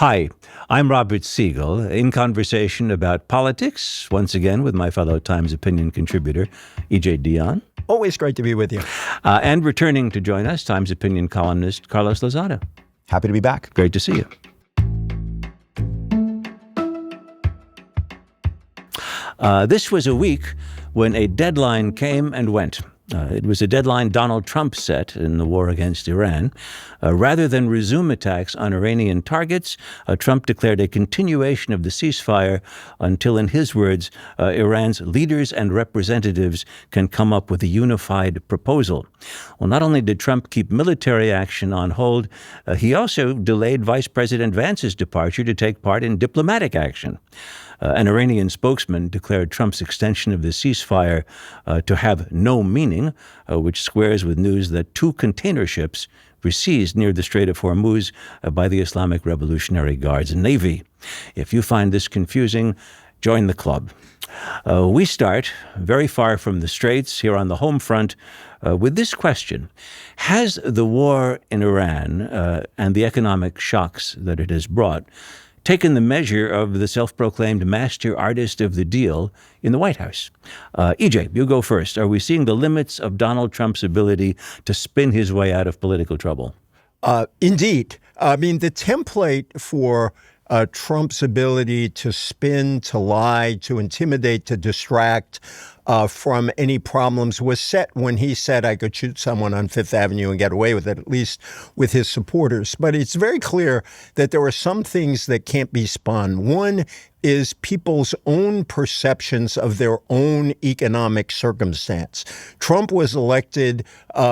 Hi, I'm Robert Siegel, in conversation about politics, once again with my fellow Times opinion contributor, E.J. Dionne. Always great to be with you. And returning to join us, Times opinion columnist Carlos Lozada. Happy to be back. Great to see you. This was a week when a deadline came and went. It was a deadline Donald Trump set in the war against Iran. Rather than resume attacks on Iranian targets, Trump declared a continuation of the ceasefire until, in his words, Iran's leaders and representatives can come up with a unified proposal. Well, not only did Trump keep military action on hold, he also delayed Vice President Vance's departure to take part in diplomatic action. An Iranian spokesman declared Trump's extension of the ceasefire to have no meaning, which squares with news that 2 container ships were seized near the Strait of Hormuz by the Islamic Revolutionary Guard's Navy. If you find this confusing, join the club. We start very far from the Straits, here on the home front, with this question. Has the war in Iran and the economic shocks that it has brought taken the measure of the self-proclaimed master artist of the deal in the White House? EJ, you go first. Are we seeing the limits of Donald Trump's ability to spin his way out of political trouble? Indeed. I mean, the template for Trump's ability to spin, to lie, to intimidate, to distract from any problems was set when he said I could shoot someone on Fifth Avenue and get away with it, at least with his supporters. But it's very clear that there are some things that can't be spun. One is people's own perceptions of their own economic circumstance. Trump was elected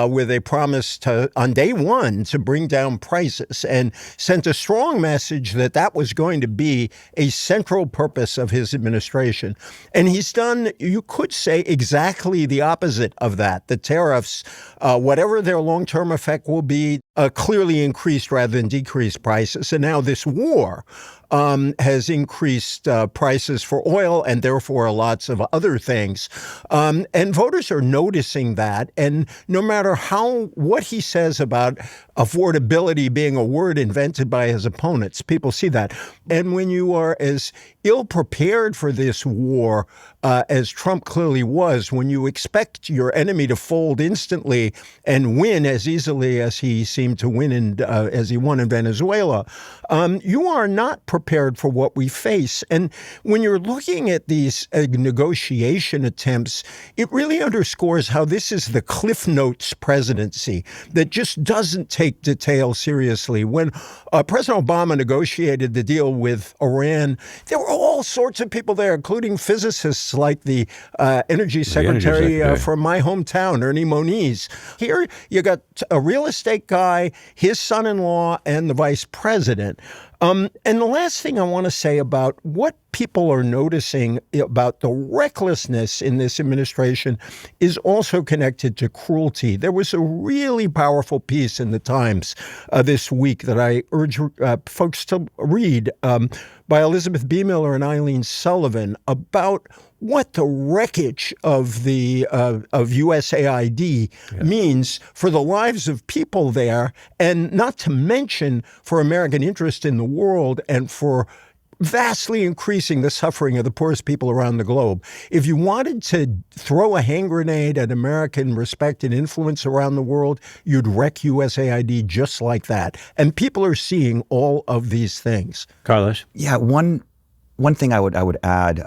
with a promise to, on day one, to bring down prices and sent a strong message that that was going to be a central purpose of his administration. And he's done, you could say, exactly the opposite of that. The tariffs, whatever their long-term effect will be, clearly increased rather than decreased prices. And now this war has increased prices for oil and therefore lots of other things. And voters are noticing that. And no matter what he says about affordability being a word invented by his opponents, people see that. And when you are as ill-prepared for this war as Trump clearly was, when you expect your enemy to fold instantly and win as easily as he seemed to win as he won in Venezuela, you are not prepared for what we face. And when you're looking at these negotiation attempts, it really underscores how this is the Cliff Notes presidency that just doesn't take detail seriously. When President Obama negotiated the deal with Iran, there were all sorts of people there, including physicists like the energy secretary from my hometown, Ernie Moniz. Here you got a real estate guy, his son-in-law, and the vice president. And the last thing I want to say about what people are noticing about the recklessness in this administration is also connected to cruelty. There was a really powerful piece in the Times this week that I urge folks to read by Elizabeth B. Miller and Eileen Sullivan about what the wreckage of the of USAID means for the lives of people there, and not to mention for American interest in the world and for vastly increasing the suffering of the poorest people around the globe. If you wanted to throw a hand grenade at American respect and influence around the world, you'd wreck USAID just like that. And people are seeing all of these things. Carlos? Yeah, one thing I would add,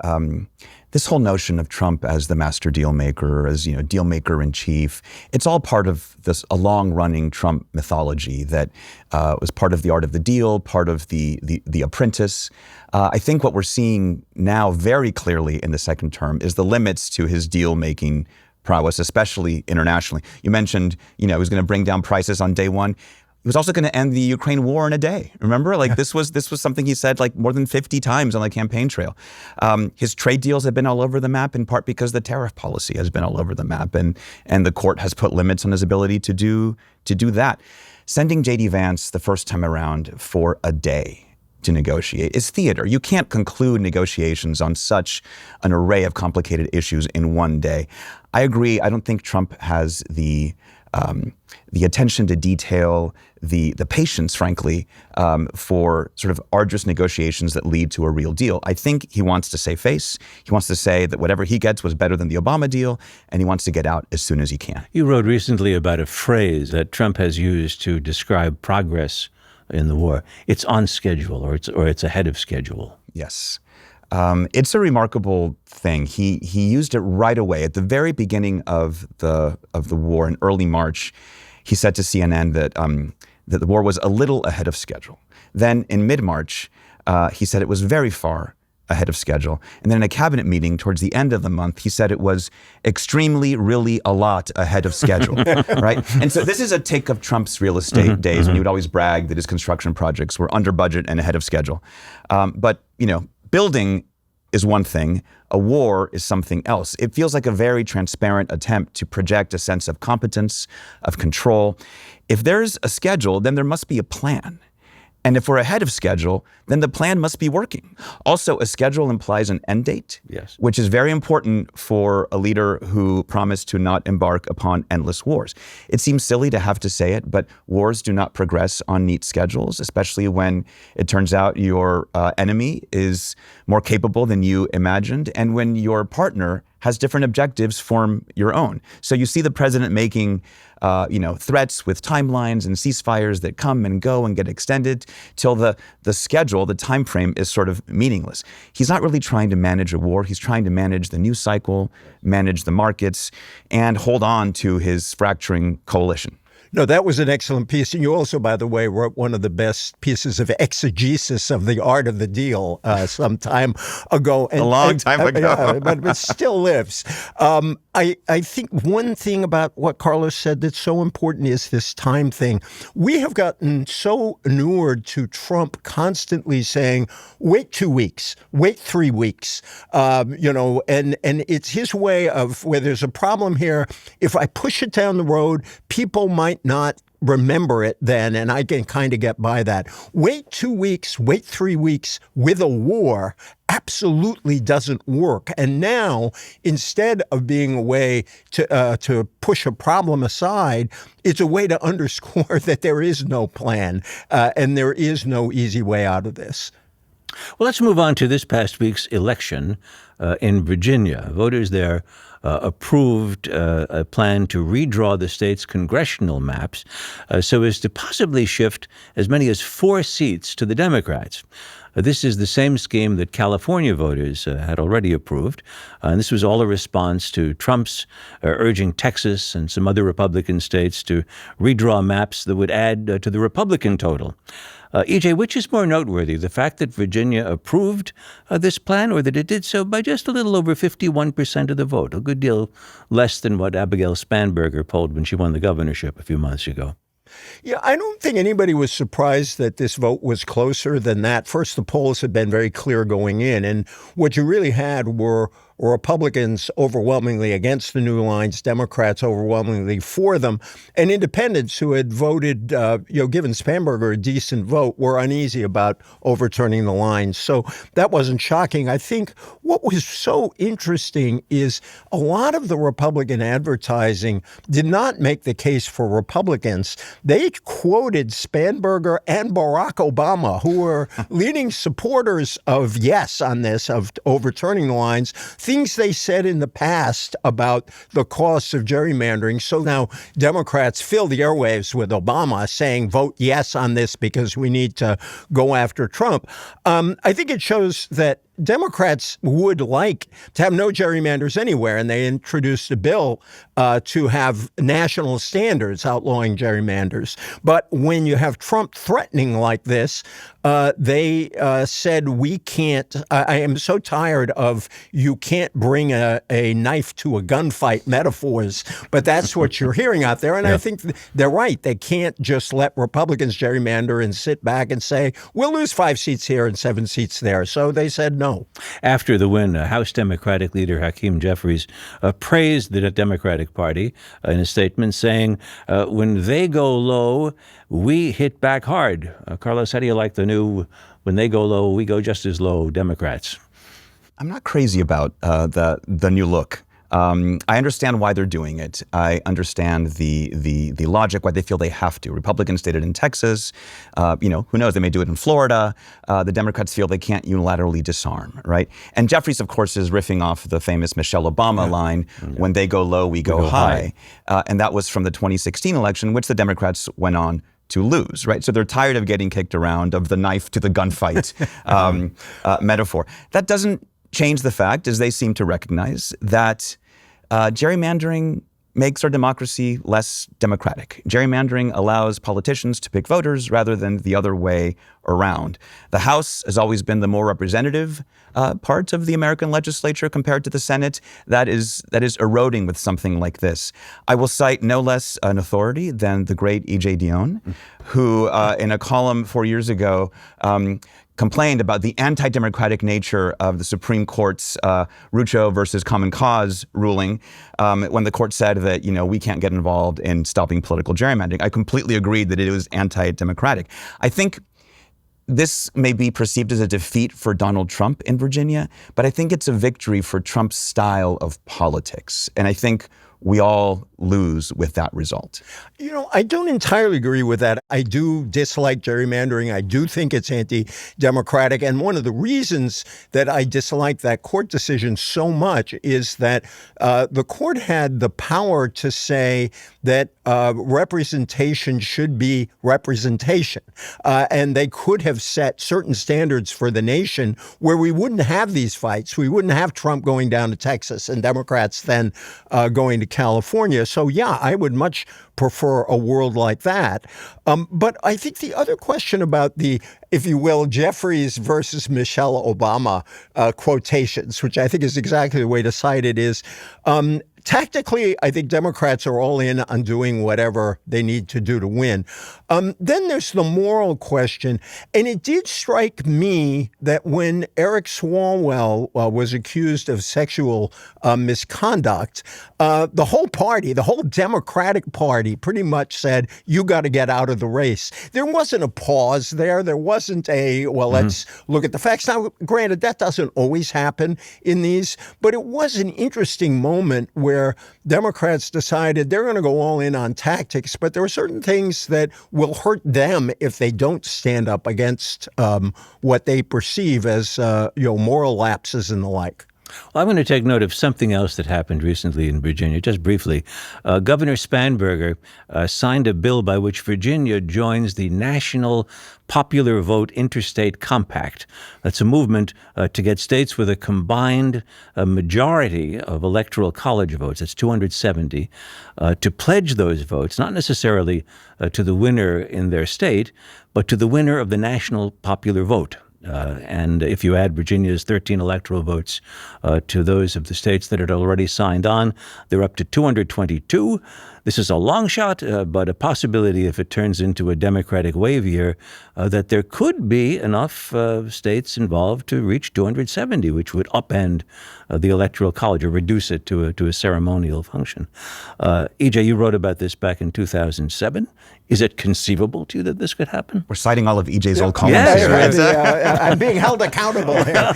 this whole notion of Trump as the master deal maker, as deal maker in chief, it's all part of a long-running Trump mythology that was part of the art of the deal, part of the apprentice. I think what we're seeing now very clearly in the second term is the limits to his deal-making prowess, especially internationally. You mentioned, he was going to bring down prices on day one. He was also going to end the Ukraine war in a day. Remember, this was something he said more than 50 times on the campaign trail. His trade deals have been all over the map, in part because the tariff policy has been all over the map, and the court has put limits on his ability to do that. Sending J.D. Vance the first time around for a day to negotiate is theater. You can't conclude negotiations on such an array of complicated issues in one day. I agree. I don't think Trump has the the attention to detail, the patience, frankly, for sort of arduous negotiations that lead to a real deal. I think he wants to save face. He wants to say that whatever he gets was better than the Obama deal, and he wants to get out as soon as he can. You wrote recently about a phrase that Trump has used to describe progress in the war. It's on schedule, or it's ahead of schedule. Yes. It's a remarkable thing. He used it right away at the very beginning of the war in early March. He said to CNN that the war was a little ahead of schedule. Then in mid-March, he said it was very far ahead of schedule. And then in a cabinet meeting towards the end of the month, he said it was extremely, really a lot ahead of schedule, right? And so this is a take of Trump's real estate days when he would always brag that his construction projects were under budget and ahead of schedule. But, building is one thing, a war is something else. It feels like a very transparent attempt to project a sense of competence, of control. If there's a schedule, then there must be a plan. And if we're ahead of schedule, then the plan must be working. Also, a schedule implies an end date, yes, which is very important for a leader who promised to not embark upon endless wars. It seems silly to have to say it, but wars do not progress on neat schedules, especially when it turns out your enemy is more capable than you imagined, and when your partner has different objectives from your own. So you see the president making threats with timelines and ceasefires that come and go and get extended till the schedule, the time frame is sort of meaningless. He's not really trying to manage a war. He's trying to manage the news cycle, manage the markets, and hold on to his fracturing coalition. No, that was an excellent piece. And you also, by the way, wrote one of the best pieces of exegesis of the art of the deal some time ago. A long time ago. But it still lives. I think one thing about what Carlos said that's so important is this time thing. We have gotten so inured to Trump constantly saying, wait 2 weeks, wait 3 weeks, and it's his way of where there's a problem here. If I push it down the road, people might not remember it then, and I can kind of get by that. Wait 2 weeks, wait 3 weeks with a war absolutely doesn't work. And now, instead of being a way to push a problem aside, it's a way to underscore that there is no plan and there is no easy way out of this. Well, let's move on to this past week's election in Virginia. Voters there approved a plan to redraw the state's congressional maps so as to possibly shift as many as 4 seats to the Democrats. This is the same scheme that California voters had already approved, and this was all a response to Trump's urging Texas and some other Republican states to redraw maps that would add to the Republican total. EJ, which is more noteworthy, the fact that Virginia approved this plan, or that it did so by just a little over 51% of the vote, a good deal less than what Abigail Spanberger polled when she won the governorship a few months ago? Yeah, I don't think anybody was surprised that this vote was closer than that. First, the polls had been very clear going in, and what you really had were Republicans overwhelmingly against the new lines, Democrats overwhelmingly for them, and independents who had voted, given Spanberger a decent vote, were uneasy about overturning the lines. So that wasn't shocking. I think what was so interesting is a lot of the Republican advertising did not make the case for Republicans. They quoted Spanberger and Barack Obama, who were leading supporters of yes on this, of overturning the lines, things they said in the past about the costs of gerrymandering. So now Democrats fill the airwaves with Obama saying, vote yes on this because we need to go after Trump. I think it shows that Democrats would like to have no gerrymanders anywhere, and they introduced a bill to have national standards outlawing gerrymanders. But when you have Trump threatening like this, they said, we can't, I am so tired of you can't bring a knife to a gunfight metaphors, but that's what you're hearing out there. And I think they're right. They can't just let Republicans gerrymander and sit back and say, we'll lose 5 seats here and 7 seats there. So they said no. After the win, House Democratic leader Hakeem Jeffries praised the Democratic Party in a statement saying, when they go low, we hit back hard. Carlos, how do you like the new, when they go low, we go just as low, Democrats? I'm not crazy about the new look. I understand why they're doing it. I understand the logic, why they feel they have to. Republicans did it in Texas. Who knows? They may do it in Florida. The Democrats feel they can't unilaterally disarm, right? And Jeffries, of course, is riffing off the famous Michelle Obama line, when they go low, we go high. And that was from the 2016 election, which the Democrats went on to lose, right? So they're tired of getting kicked around, of the knife to the gunfight metaphor. That doesn't change the fact, as they seem to recognize, that gerrymandering makes our democracy less democratic. Gerrymandering allows politicians to pick voters rather than the other way around. The House has always been the more representative part of the American legislature compared to the Senate. That is eroding with something like this. I will cite no less an authority than the great E.J. Dionne, who in a column 4 years ago complained about the anti-democratic nature of the Supreme Court's Rucho versus Common Cause ruling when the court said that, we can't get involved in stopping political gerrymandering. I completely agreed that it was anti-democratic. I think this may be perceived as a defeat for Donald Trump in Virginia, but I think it's a victory for Trump's style of politics. And I think we all lose with that result. I don't entirely agree with that. I do dislike gerrymandering. I do think it's anti-democratic. And one of the reasons that I dislike that court decision so much is that the court had the power to say that representation should be representation. And they could have set certain standards for the nation where we wouldn't have these fights. We wouldn't have Trump going down to Texas and Democrats then going to California. So, yeah, I would much prefer a world like that. But I think the other question about the, if you will, Jeffries versus Michelle Obama quotations, which I think is exactly the way to cite it, is tactically, I think Democrats are all in on doing whatever they need to do to win. Then there's the moral question. And it did strike me that when Eric Swalwell was accused of sexual misconduct, the whole party, the whole Democratic Party pretty much said, you got to get out of the race. There wasn't a pause there. There wasn't a, let's look at the facts. Now, granted, that doesn't always happen in these, but it was an interesting moment where Democrats decided they're going to go all in on tactics, but there are certain things that will hurt them if they don't stand up against what they perceive as moral lapses and the like. Well, I'm going to take note of something else that happened recently in Virginia, just briefly. Governor Spanberger signed a bill by which Virginia joins the National Popular Vote Interstate Compact. That's a movement to get states with a combined majority of Electoral College votes, that's 270, to pledge those votes, not necessarily to the winner in their state, but to the winner of the national popular vote. And if you add Virginia's 13 electoral votes to those of the states that had already signed on, they're up to 222. This is a long shot, but a possibility if it turns into a Democratic wave year, that there could be enough states involved to reach 270, which would upend the Electoral College or reduce it to a ceremonial function. EJ, you wrote about this back in 2007. Is it conceivable to you that this could happen? We're citing all of EJ's old columns. Yes, I'm being held accountable here.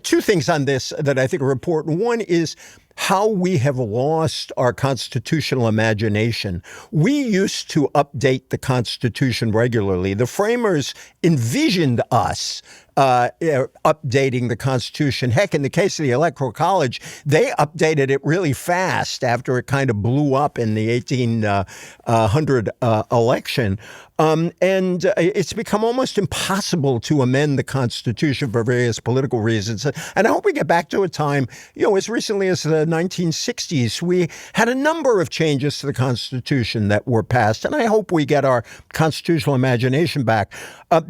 Two things on this that I think are important. One is how we have lost our constitutional imagination. We used to update the Constitution regularly. The framers envisioned us updating the Constitution. Heck, in the case of the Electoral College, they updated it really fast after it kind of blew up in the 1800 election. And it's become almost impossible to amend the Constitution for various political reasons. And I hope we get back to a time, as recently as the 1960s, we had a number of changes to the Constitution that were passed. And I hope we get our constitutional imagination back.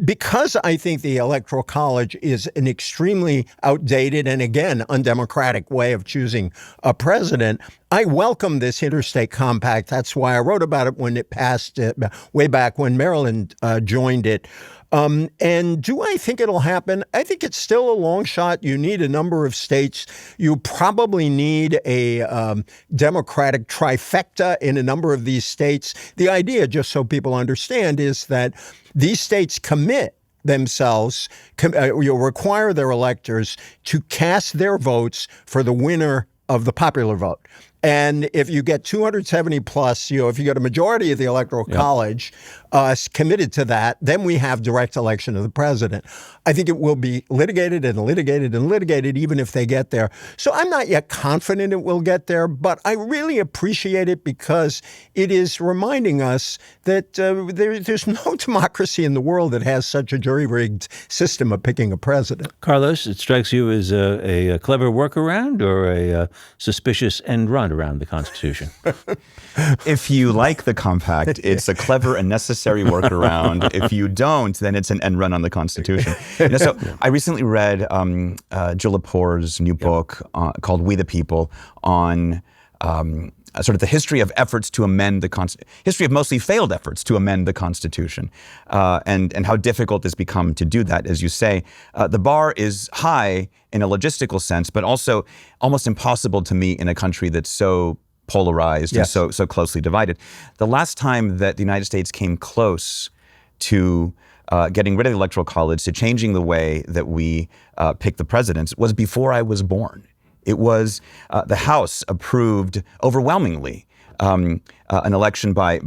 Because I think the Electoral College is an extremely outdated and, again, undemocratic way of choosing a president, I welcome this interstate compact. That's why I wrote about it when it passed way back when Maryland joined it. And do I think it'll happen? I think it's still a long shot. You need a number of states. You probably need a Democratic trifecta in a number of these states. The idea, just so people understand, is that these states commit themselves, you'll require their electors to cast their votes for the winner of the popular vote. And if you get 270 plus, if you get a majority of the Electoral College committed to that, then we have direct election of the president. I think it will be litigated and litigated and litigated even if they get there. So I'm not yet confident it will get there, but I really appreciate it because it is reminding us that there's no democracy in the world that has such a jury-rigged system of picking a president. Carlos, it strikes you as a clever workaround or a suspicious end run around the Constitution? If you like the compact, it's a clever and necessary workaround. If you don't, then it's an end run on the Constitution. So I recently read Jill Lepore's new book called We the People on sort of the history of efforts to amend the history of mostly failed efforts to amend the Constitution, and how difficult it's become to do that. As you say, the bar is high in a logistical sense, but also almost impossible to meet in a country that's so polarized and so closely divided. The last time that the United States came close to getting rid of the Electoral College, to changing the way that we pick the presidents, was before I was born. It was the House approved overwhelmingly an election by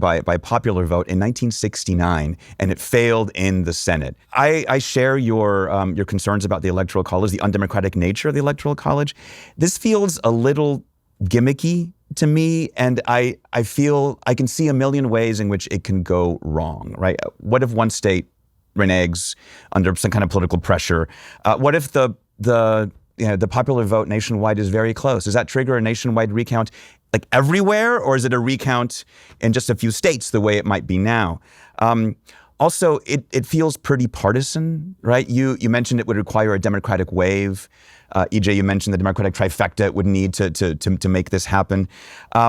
popular vote in 1969, and it failed in the Senate. I share your concerns about the Electoral College, the undemocratic nature of the Electoral College. This feels a little gimmicky to me, and I feel I can see a million ways in which it can go wrong, right? What if one state reneges under some kind of political pressure? What if the popular vote nationwide is very close? Does that trigger a nationwide recount like everywhere, or is it a recount in just a few states the way it might be now? Also, it feels pretty partisan, right? You mentioned it would require a Democratic wave. EJ, you mentioned the Democratic trifecta it would need to make this happen.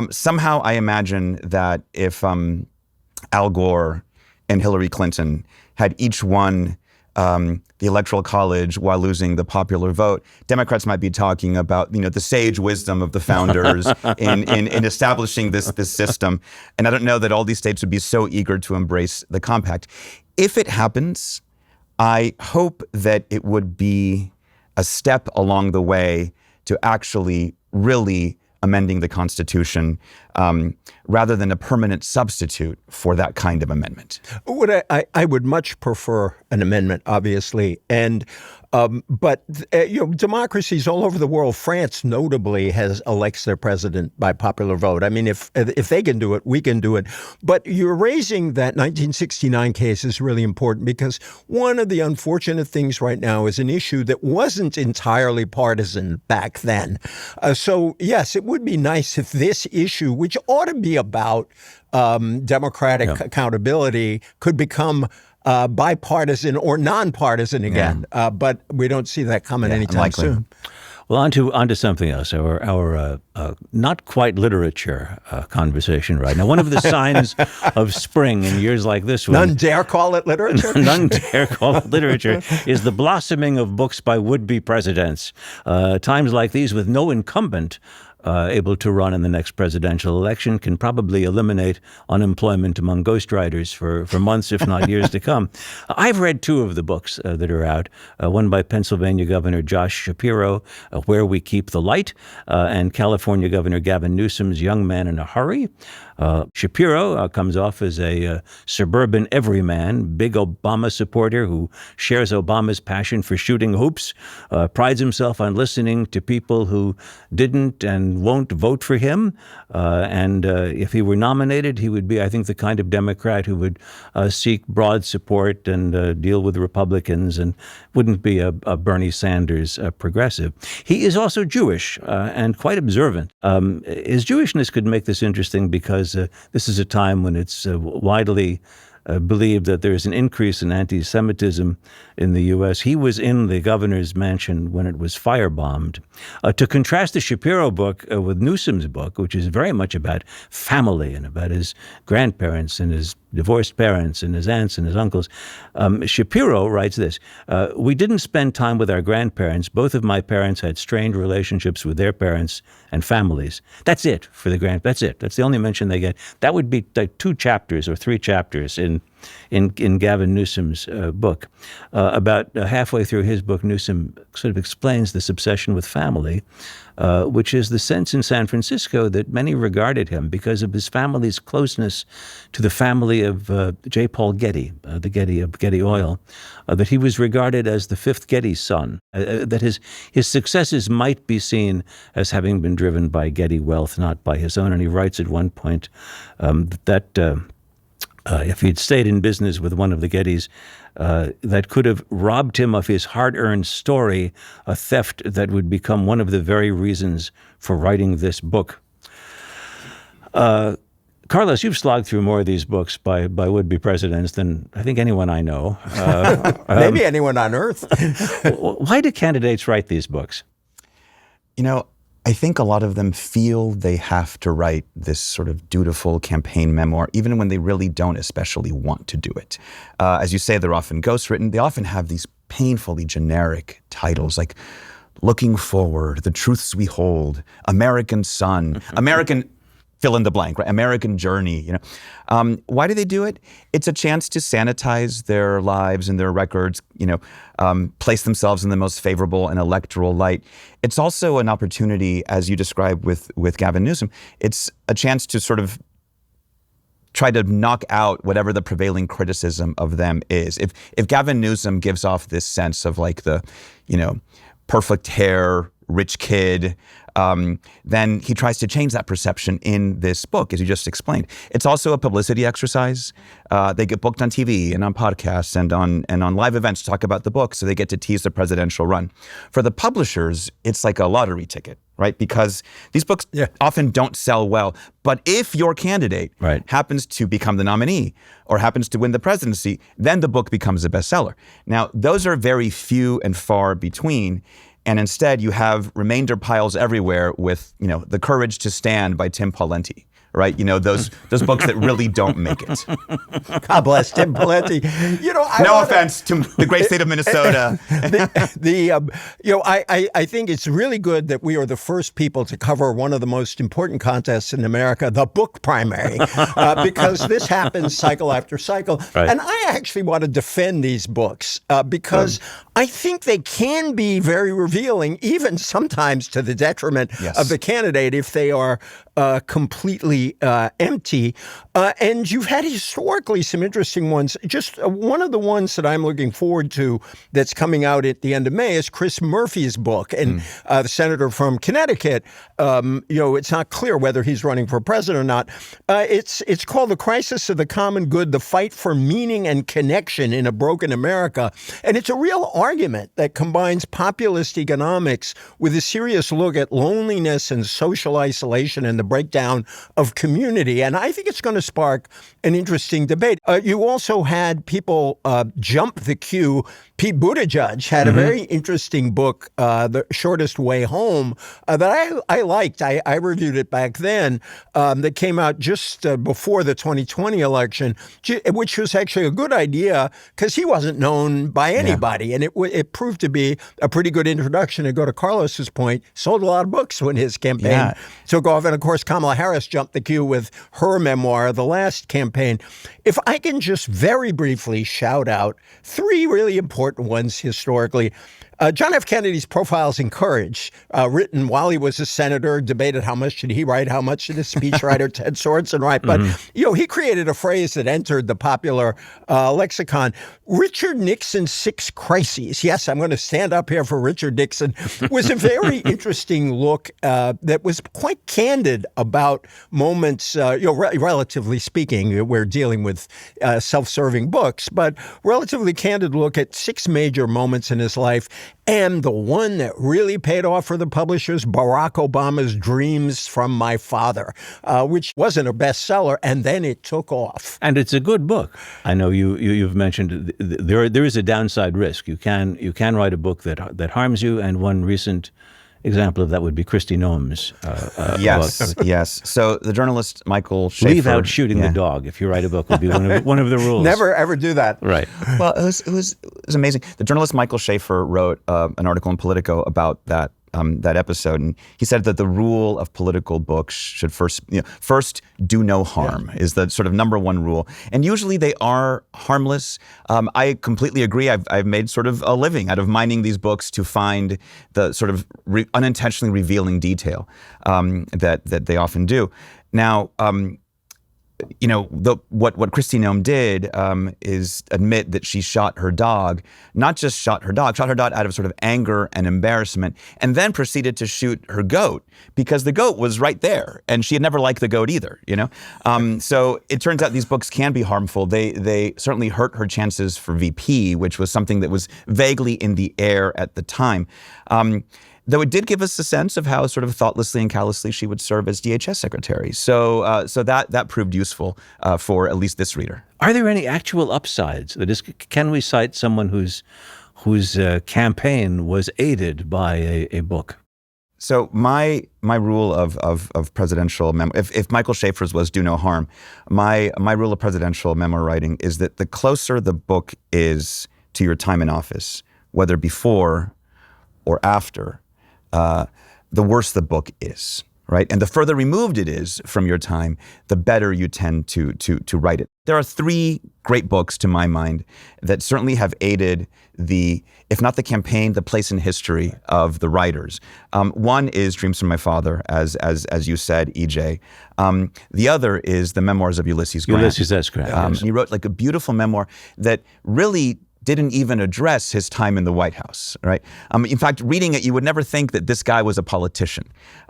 Somehow I imagine that if Al Gore and Hillary Clinton had each won the Electoral College while losing the popular vote, Democrats might be talking about the sage wisdom of the founders in establishing this system. And I don't know that all these states would be so eager to embrace the compact. If it happens, I hope that it would be a step along the way to actually really amending the Constitution, rather than a permanent substitute for that kind of amendment. I would much prefer an amendment, obviously, but democracies all over the world, France notably elects their president by popular vote. I mean, if they can do it, we can do it. But you're raising that 1969 case is really important because one of the unfortunate things right now is an issue that wasn't entirely partisan back then. So yes, it would be nice if this issue, which ought to be about democratic accountability, could become bipartisan or nonpartisan again. But we don't see that coming anytime soon. Well, on to something else, our not quite literature conversation right now. One of the signs of spring in years like this one. None dare call it literature? None dare call it literature is the blossoming of books by would-be presidents. Times like these with no incumbent able to run in the next presidential election can probably eliminate unemployment among ghostwriters for months, if not years to come. I've read two of the books that are out, one by Pennsylvania Governor Josh Shapiro, Where We Keep the Light, and California Governor Gavin Newsom's Young Man in a Hurry. Shapiro comes off as a suburban everyman, big Obama supporter who shares Obama's passion for shooting hoops, prides himself on listening to people who didn't and won't vote for him. And if he were nominated, he would be, I think, the kind of Democrat who would seek broad support and deal with Republicans and wouldn't be a Bernie Sanders progressive. He is also Jewish and quite observant. His Jewishness could make this interesting because this is a time when it's widely believed that there's an increase in anti-Semitism in the U.S. He was in the governor's mansion when it was firebombed. To contrast the Shapiro book with Newsom's book, which is very much about family and about his grandparents and his divorced parents and his aunts and his uncles, Shapiro writes this, we didn't spend time with our grandparents. Both of my parents had strained relationships with their parents and families. That's it for the that's it. That's the only mention they get. That would be like 2 chapters or 3 chapters in in Gavin Newsom's book. About halfway through his book, Newsom sort of explains this obsession with family, which is the sense in San Francisco that many regarded him because of his family's closeness to the family of J. Paul Getty, the Getty of Getty Oil, that he was regarded as the fifth Getty son, that his successes might be seen as having been driven by Getty wealth, not by his own. And he writes at one point that if he'd stayed in business with one of the Gettys, that could have robbed him of his hard-earned story, a theft that would become one of the very reasons for writing this book. Carlos, you've slogged through more of these books by would-be presidents than I think anyone I know. Maybe anyone on earth. Why do candidates write these books? You know, I think a lot of them feel they have to write this sort of dutiful campaign memoir, even when they really don't especially want to do it. As you say, they're often ghostwritten. They often have these painfully generic titles like Looking Forward, The Truths We Hold, American Son, American fill in the blank, right? American Journey, you know. Why do they do it? It's a chance to sanitize their lives and their records, you know, place themselves in the most favorable and electoral light. It's also an opportunity, as you described with Gavin Newsom, it's a chance to sort of try to knock out whatever the prevailing criticism of them is. If Gavin Newsom gives off this sense of like the, you know, perfect hair, rich kid, then he tries to change that perception in this book, as you just explained. It's also a publicity exercise. They get booked on TV and on podcasts and on live events to talk about the book, so they get to tease the presidential run. For the publishers, it's like a lottery ticket, right? Because these books often don't sell well. But if your candidate happens to become the nominee or happens to win the presidency, then the book becomes a bestseller. Now, those are very few and far between. And instead, you have remainder piles everywhere with, you know, The Courage to Stand by Tim Pawlenty, right? You know, those books that really don't make it. God bless Tim Pawlenty. You know, no offense to the great state of Minnesota. You know, I think it's really good that we are the first people to cover one of the most important contests in America, the book primary, because this happens cycle after cycle. Right. And I actually want to defend these books because I think they can be very revealing, even sometimes to the detriment of the candidate if they are completely empty. And you've had historically some interesting ones. Just one of the ones that I'm looking forward to that's coming out at the end of May is Chris Murphy's book. And the senator from Connecticut, you know, it's not clear whether he's running for president or not. It's called The Crisis of the Common Good, The Fight for Meaning and Connection in a Broken America. And it's a real argument that combines populist economics with a serious look at loneliness and social isolation and the breakdown of community. And I think it's going to spark an interesting debate. You also had people jump the queue. Pete Buttigieg had a very interesting book, The Shortest Way Home, that I liked. I reviewed it back then, that came out just before the 2020 election, which was actually a good idea because he wasn't known by anybody. And it proved to be a pretty good introduction. To go to Carlos's point, sold a lot of books when his campaign took off. And of course, Kamala Harris jumped the queue with her memoir, the last campaign. If I can just very briefly shout out three really important ones historically. John F. Kennedy's Profiles in Courage, written while he was a senator, debated how much should he write, how much should his speechwriter Ted Sorensen write. But, you know, he created a phrase that entered the popular lexicon. Richard Nixon's Six Crises. Yes, I'm going to stand up here for Richard Nixon. Was a very interesting look that was quite candid about moments, you know, relatively speaking, we're dealing with self-serving books, but relatively candid look at six major moments in his life. And the one that really paid off for the publishers, Barack Obama's Dreams from My Father, which wasn't a bestseller, and then it took off. And it's a good book. I know you've mentioned there is a downside risk. You can write a book that harms you, and one recent example of that would be Kristi Noem's yes. So the journalist Michael Schaefer. Leave out shooting the dog if you write a book would be one of the rules. Never ever do that. Right. Well, it was amazing. The journalist Michael Schaefer wrote an article in Politico about that that episode, and he said that the rule of political books should first do no harm is the sort of number one rule, and usually they are harmless. I completely agree. I've made sort of a living out of mining these books to find the sort of unintentionally revealing detail that they often do. Now, what Kristi Noem did is admit that she shot her dog, not just shot her dog out of sort of anger and embarrassment, and then proceeded to shoot her goat because the goat was right there, and she had never liked the goat either. So it turns out these books can be harmful. They certainly hurt her chances for VP, which was something that was vaguely in the air at the time. Though it did give us a sense of how sort of thoughtlessly and callously she would serve as DHS secretary. So that proved useful for at least this reader. Are there any actual upsides? That is, can we cite someone whose campaign was aided by a book? So my rule of presidential memoir, if Michael Schaefer's was do no harm, my rule of presidential memoir writing is that the closer the book is to your time in office, whether before or after, the worse the book is, right? And the further removed it is from your time, the better you tend to write it. There are three great books, to my mind, that certainly have aided if not the campaign, the place in history of the writers. One is Dreams from My Father, as you said, EJ. The other is the memoirs of Ulysses Grant. Ulysses S. Grant. Yes. He wrote like a beautiful memoir that really didn't even address his time in the White House, right? In fact, reading it, you would never think that this guy was a politician.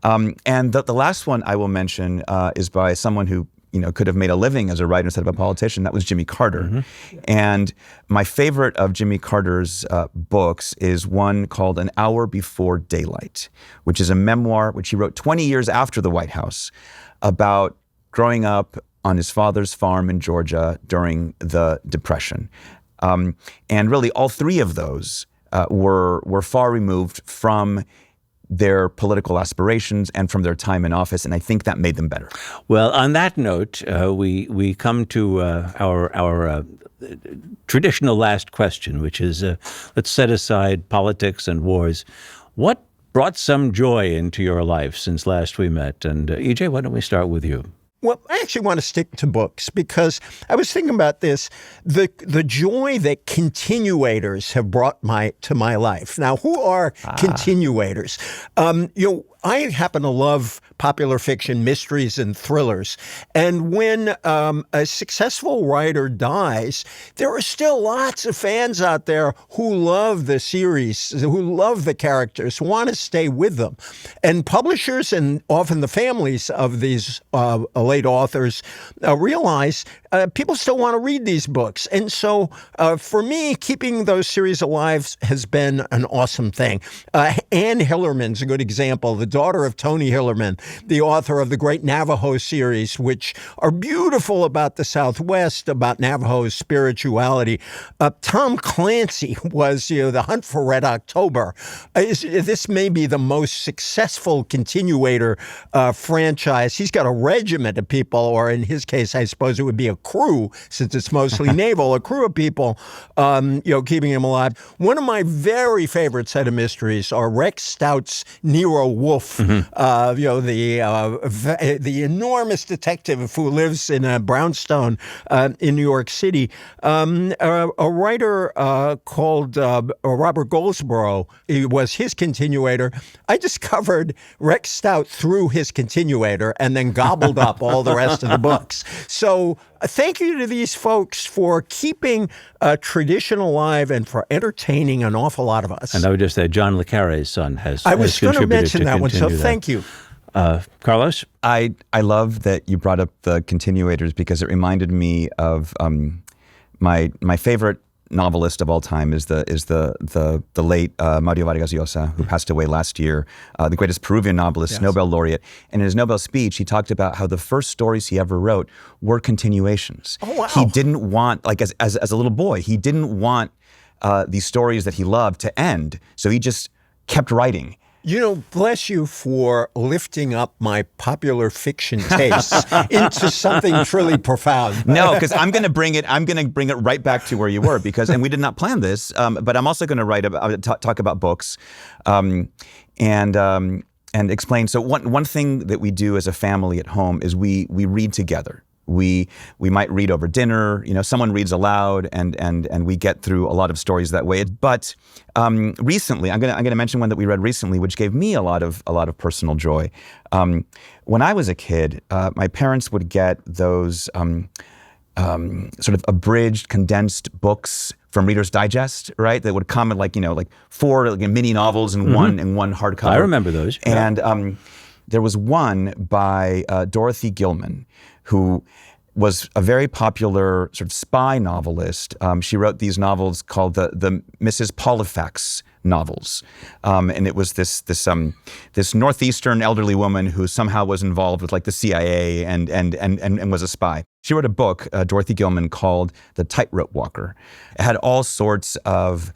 And the last one I will mention is by someone who could have made a living as a writer instead of a politician. That was Jimmy Carter. Mm-hmm. And my favorite of Jimmy Carter's books is one called An Hour Before Daylight, which is a memoir which he wrote 20 years after the White House about growing up on his father's farm in Georgia during the Depression. And really, all three of those were far removed from their political aspirations and from their time in office, and I think that made them better. Well, on that note, we come to our traditional last question, which is let's set aside politics and wars. What brought some joy into your life since last we met? And EJ, why don't we start with you? Well, I actually want to stick to books because I was thinking about this, the joy that continuators have brought to my life. Now, who are continuators? I happen to love popular fiction, mysteries, and thrillers. And when a successful writer dies, there are still lots of fans out there who love the series, who love the characters, who want to stay with them. And publishers and often the families of these late authors realize people still want to read these books. And so for me, keeping those series alive has been an awesome thing. Anne Hillerman's a good example, the daughter of Tony Hillerman, the author of the great Navajo series, which are beautiful about the Southwest, about Navajo's spirituality. Tom Clancy was, The Hunt for Red October. This may be the most successful continuator franchise. He's got a regiment of people, or in his case, I suppose it would be a crew, since it's mostly naval, a crew of people, keeping him alive. One of my very favorite set of mysteries are Rex Stout's Nero Wolfe, the enormous detective who lives in Brownstone in New York City. A writer called Robert Goldsboro was his continuator. I discovered Rex Stout through his continuator and then gobbled up all the rest of the books. So thank you to these folks for keeping tradition alive and for entertaining an awful lot of us. And I would just say John le Carré's son has I was going to mention that one, so that. Thank you. Carlos? I love that you brought up the continuators because it reminded me of my favorite novelist of all time is the late Mario Vargas Llosa, who passed away last year, the greatest Peruvian novelist, yes. Nobel laureate. And in his Nobel speech, he talked about how the first stories he ever wrote were continuations. Oh, wow. He didn't want, like as a little boy, he didn't want these stories that he loved to end. So he just kept writing. Bless you for lifting up my popular fiction tastes into something truly profound. No, because I'm going to bring it right back to where you were, and we did not plan this, but I'm also going to talk about books, and explain. So one thing that we do as a family at home is we read together. We might read over dinner. Someone reads aloud, and we get through a lot of stories that way. But recently, I'm gonna mention one that we read recently, which gave me a lot of personal joy. When I was a kid, my parents would get those sort of abridged, condensed books from Reader's Digest, right? That would come in like 4 mini novels in one hardcover. I remember those. Yeah. And there was one by Dorothy Gilman, who was a very popular sort of spy novelist. She wrote these novels called the Mrs. Polifax novels, and it was this northeastern elderly woman who somehow was involved with like the CIA and was a spy. She wrote a book, Dorothy Gilman, called The Tightrope Walker. It had all sorts of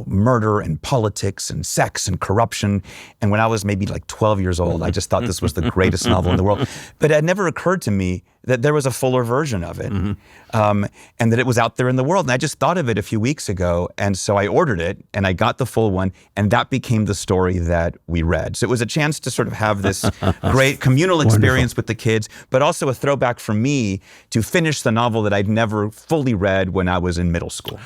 murder and politics and sex and corruption. And when I was maybe like 12 years old, I just thought this was the greatest novel in the world. But it had never occurred to me that there was a fuller version of it, and that it was out there in the world. And I just thought of it a few weeks ago. And so I ordered it and I got the full one. And that became the story that we read. So it was a chance to sort of have this great communal experience with the kids, but also a throwback for me to finish the novel that I'd never fully read when I was in middle school.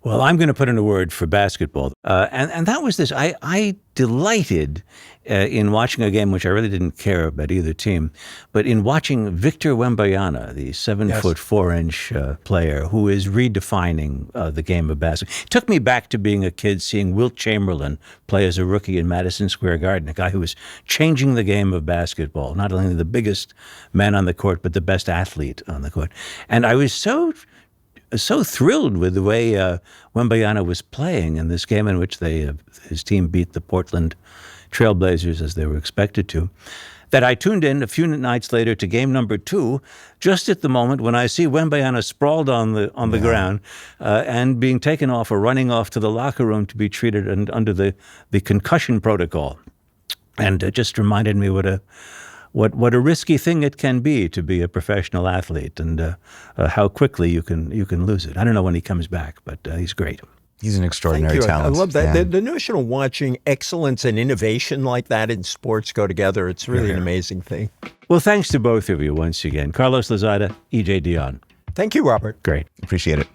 Well, I'm going to put in a word for basketball. And that was this. I delighted in watching a game which I really didn't care about either team, but in watching Victor Wembanyama, the 7'4" player who is redefining the game of basketball. It took me back to being a kid seeing Wilt Chamberlain play as a rookie in Madison Square Garden, a guy who was changing the game of basketball, not only the biggest man on the court, but the best athlete on the court. And I was so thrilled with the way Wembanyama was playing in this game in which his team beat the Portland Trailblazers as they were expected to, that I tuned in a few nights later to game number 2, just at the moment when I see Wembanyama sprawled on the ground and being taken off or running off to the locker room to be treated under the concussion protocol. And it just reminded me what a risky thing it can be to be a professional athlete, and how quickly you can lose it. I don't know when he comes back, but he's great. He's an extraordinary talent. I love that. Yeah. The notion of watching excellence and innovation like that in sports go together, it's really an amazing thing. Well, thanks to both of you once again. Carlos Lozada, E.J. Dionne. Thank you, Robert. Great. Appreciate it.